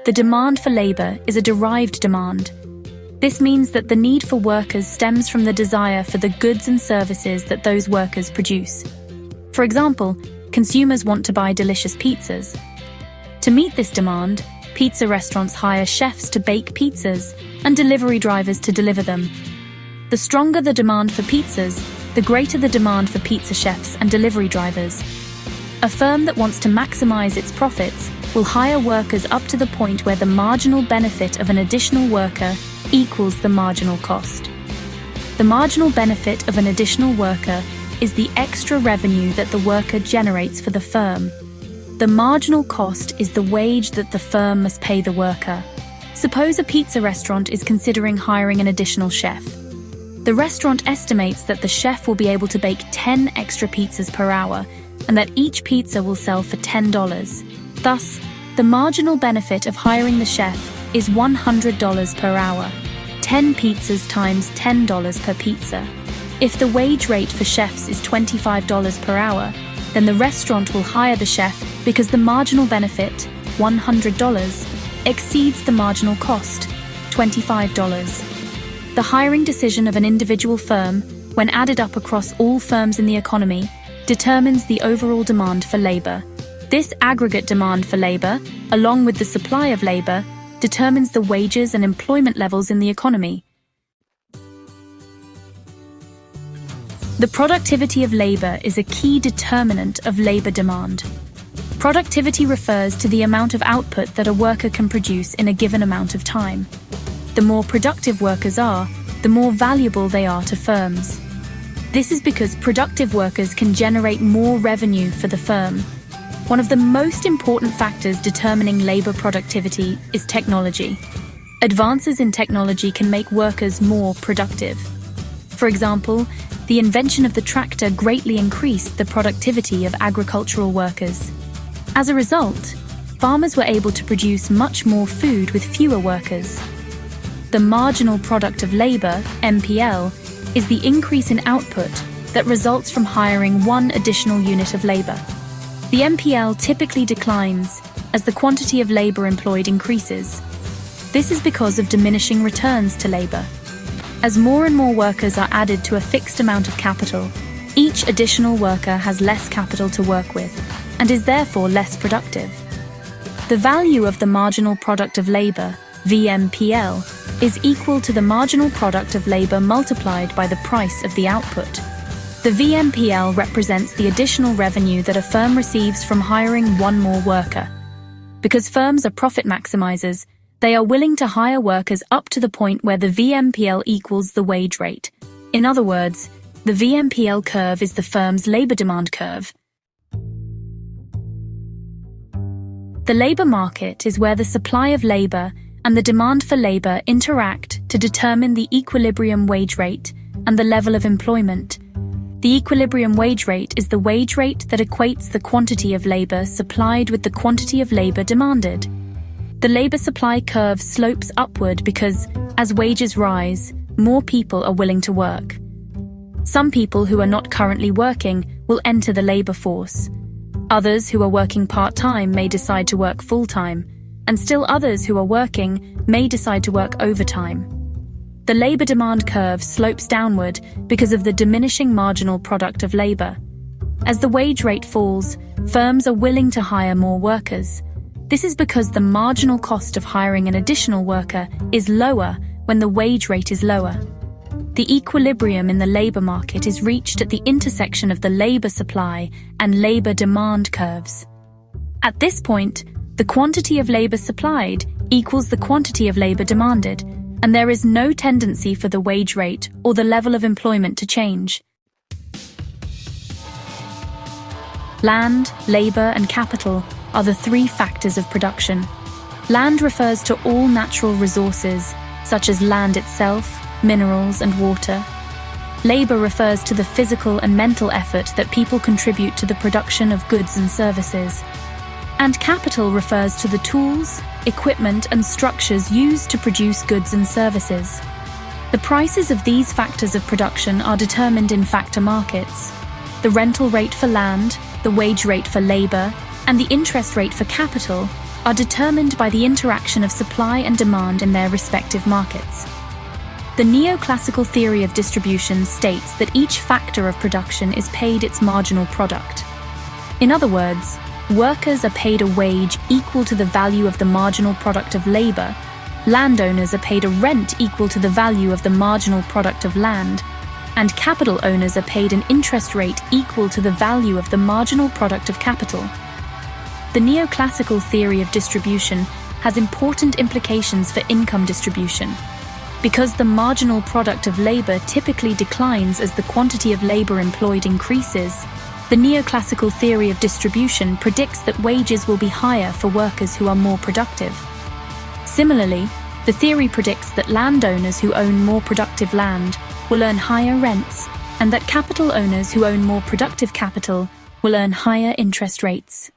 The demand for labor is a derived demand. This means that the need for workers stems from the desire for the goods and services that those workers produce. For example, consumers want to buy delicious pizzas. To meet this demand, pizza restaurants hire chefs to bake pizzas and delivery drivers to deliver them. The stronger the demand for pizzas, the greater the demand for pizza chefs and delivery drivers. A firm that wants to maximize its profits will hire workers up to the point where the marginal benefit of an additional worker equals the marginal cost. The marginal benefit of an additional worker is the extra revenue that the worker generates for the firm. The marginal cost is the wage that the firm must pay the worker. Suppose a pizza restaurant is considering hiring an additional chef. The restaurant estimates that the chef will be able to bake 10 extra pizzas per hour and that each pizza will sell for $10. Thus, the marginal benefit of hiring the chef is $100 per hour. 10 pizzas times $10 per pizza. If the wage rate for chefs is $25 per hour, then the restaurant will hire the chef because the marginal benefit, $100, exceeds the marginal cost, $25. The hiring decision of an individual firm, when added up across all firms in the economy, determines the overall demand for labor. This aggregate demand for labor, along with the supply of labor, determines the wages and employment levels in the economy. The productivity of labor is a key determinant of labor demand. Productivity refers to the amount of output that a worker can produce in a given amount of time. The more productive workers are, the more valuable they are to firms. This is because productive workers can generate more revenue for the firm. One of the most important factors determining labor productivity is technology. Advances in technology can make workers more productive. For example, the invention of the tractor greatly increased the productivity of agricultural workers. As a result, farmers were able to produce much more food with fewer workers. The marginal product of labor, MPL, is the increase in output that results from hiring one additional unit of labor. The MPL typically declines as the quantity of labor employed increases. This is because of diminishing returns to labor. As more and more workers are added to a fixed amount of capital, each additional worker has less capital to work with and is therefore less productive. The value of the marginal product of labor, VMPL, is equal to the marginal product of labor multiplied by the price of the output. The VMPL represents the additional revenue that a firm receives from hiring one more worker. Because firms are profit maximizers, they are willing to hire workers up to the point where the VMPL equals the wage rate. In other words, the VMPL curve is the firm's labor demand curve. The labor market is where the supply of labor and the demand for labor interact to determine the equilibrium wage rate and the level of employment. The equilibrium wage rate is the wage rate that equates the quantity of labor supplied with the quantity of labor demanded. The labor supply curve slopes upward because, as wages rise, more people are willing to work. Some people who are not currently working will enter the labor force. Others who are working part-time may decide to work full-time, and still others who are working may decide to work overtime. The labor demand curve slopes downward because of the diminishing marginal product of labor. As the wage rate falls, firms are willing to hire more workers. This is because the marginal cost of hiring an additional worker is lower when the wage rate is lower. The equilibrium in the labor market is reached at the intersection of the labor supply and labor demand curves. At this point, the quantity of labor supplied equals the quantity of labor demanded, and there is no tendency for the wage rate or the level of employment to change. Land, labor, and capital are the three factors of production. Land refers to all natural resources, such as land itself, minerals, and water. Labor refers to the physical and mental effort that people contribute to the production of goods and services. And capital refers to the tools, equipment, and structures used to produce goods and services. The prices of these factors of production are determined in factor markets. The rental rate for land, the wage rate for labor, and the interest rate for capital are determined by the interaction of supply and demand in their respective markets. The neoclassical theory of distribution states that each factor of production is paid its marginal product. In other words, workers are paid a wage equal to the value of the marginal product of labor, landowners are paid a rent equal to the value of the marginal product of land, and capital owners are paid an interest rate equal to the value of the marginal product of capital. The neoclassical theory of distribution has important implications for income distribution. Because the marginal product of labor typically declines as the quantity of labor employed increases, the neoclassical theory of distribution predicts that wages will be higher for workers who are more productive. Similarly, the theory predicts that landowners who own more productive land will earn higher rents, and that capital owners who own more productive capital will earn higher interest rates.